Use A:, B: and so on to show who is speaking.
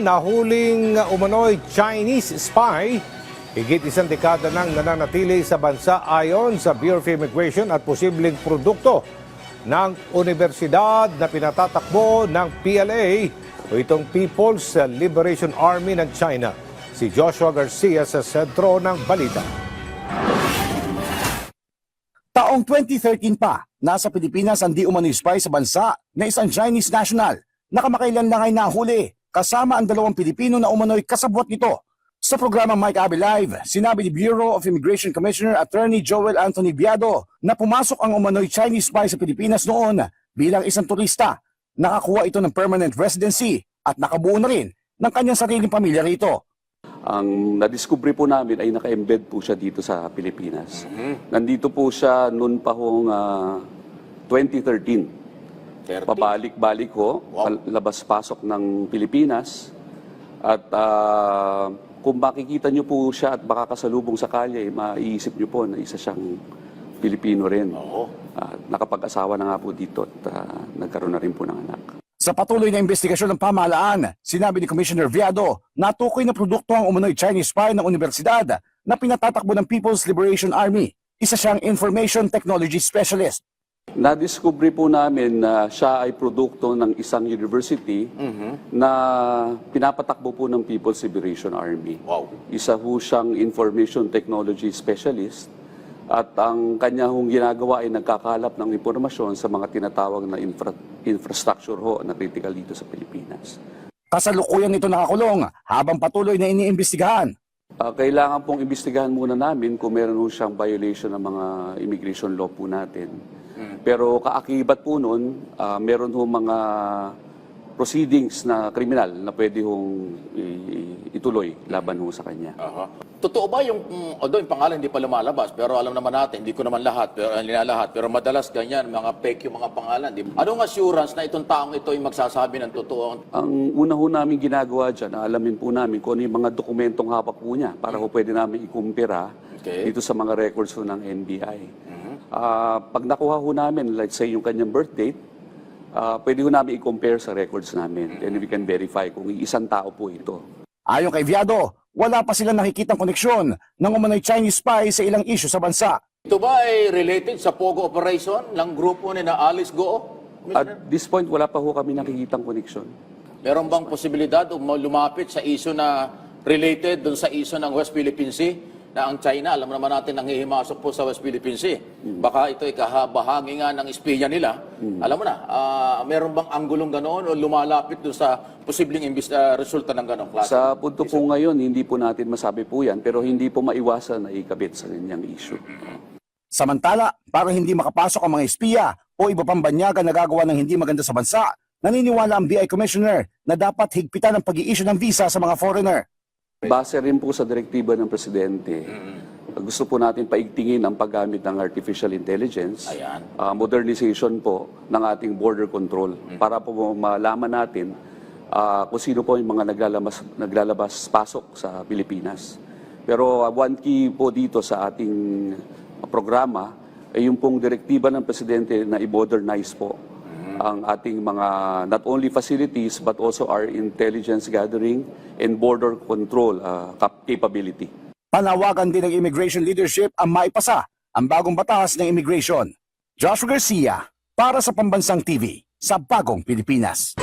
A: nahuling umano'y Chinese spy. Higit isang dekada nang nananatili sa bansa ayon sa Bureau of Immigration at posibleng produkto ng universidad na pinatatakbo ng PLA o itong People's Liberation Army ng China. Si Joshua Garcia sa sentro ng balita.
B: Taong 2013 pa, nasa Pilipinas ang di umano'y spy sa bansa na isang Chinese national na kamakailan lang ay nahuli kasama ang dalawang Pilipino na umano'y kasabwat nito. Sa programa Mike Abe Live, sinabi ni Bureau of Immigration Commissioner Attorney Joel Anthony Biado na pumasok ang umano'y Chinese spy sa Pilipinas noon bilang isang turista. Nakakuha ito ng permanent residency at nakabuo na rin ng kanyang sariling pamilya rito.
C: Ang nadiskubre po namin ay naka-embed po siya dito sa Pilipinas. Nandito po siya noon pa hong 2013. Pabalik-balik ho, labas-pasok ng Pilipinas. At kung makikita nyo po siya at baka kasalubong sa kalye, maiisip nyo po na isa siyang Pilipino rin. Nakapag-asawa na nga po dito at nagkaroon na rin po ng anak.
B: Sa patuloy na investigasyon ng pamahalaan, sinabi ni Commissioner Viado na tukoy na produkto ang umano'y Chinese spy ng universidad na pinatatakbo ng People's Liberation Army. Isa siyang Information Technology Specialist.
C: Nadiskubre po namin na siya ay produkto ng isang university na pinapatakbo po ng People's Liberation Army. Isa ho siyang Information Technology Specialist at ang kanya hong ginagawa ay nagkakalap ng impormasyon sa mga tinatawag na infrastructure ho na critical dito sa Pilipinas.
B: Kasalukuyan ito nakakulong habang patuloy na iniimbestigahan.
C: Kailangan pong imbestigahan muna namin kung meron ho siyang violation ng mga immigration law po natin. Pero kaakibat po nun, meron ho mga proceedings na kriminal na pwede hong ituloy laban ho sa kanya.
D: Totoo ba yung, although yung pangalan hindi pa lumalabas, pero alam naman natin, hindi ko naman lahat, pero madalas ganyan, mga fake yung mga pangalan. Anong assurance na itong taong ito ay magsasabi ng totoo?
C: Ang una ho namin ginagawa dyan, alamin po namin kung ano yung mga dokumentong hawak po niya para ho pwede namin ikumpira dito sa mga records ho ng NBI. Pag nakuha ho namin, let's say yung kanyang birth date, pwede ho namin i-compare sa records namin and we can verify kung isang tao po ito.
B: Ayon kay Viado, wala pa silang nakikitang koneksyon ng umano'y Chinese spy sa ilang issue sa bansa.
D: Ito ba ay related sa Pogo operation ng grupo ni na Alice Goo?
C: At this point, wala pa ho kami nakikitang koneksyon.
D: Meron bang posibilidad o lumapit sa issue na related dun sa issue ng West Philippine Sea? Na ang China, alam naman natin, nanghihimasok po sa West Philippine Sea. Baka ito ay bahagi nga ng espiya nila. Alam mo na, meron bang anggulong ganoon o lumalapit doon sa posibleng resulta ng ganoong klase?
C: Sa punto po ngayon, hindi po natin masabi po yan, pero hindi po maiwasan na ikabit sa kanyang issue.
B: Samantala, para hindi makapasok ang mga espiya o iba pang banyaga na gagawa ng hindi maganda sa bansa, naniniwala ang BI Commissioner na dapat higpitan ang pag-i-issue ng visa sa mga foreigner.
C: Base rin po sa direktiba ng Presidente, gusto po natin paigtingin ang paggamit ng artificial intelligence, modernization po ng ating border control para po malaman natin kung sino po yung mga naglalabas-pasok sa Pilipinas. Pero one key po dito sa ating programa ay yung pong direktiba ng Presidente na i-modernize po ang ating mga not only facilities but also our intelligence gathering and border control capability.
B: Panawagan din ng immigration leadership ang maipasa ang bagong batas ng immigration. Joshua Garcia, para sa Pambansang TV, sa Bagong Pilipinas.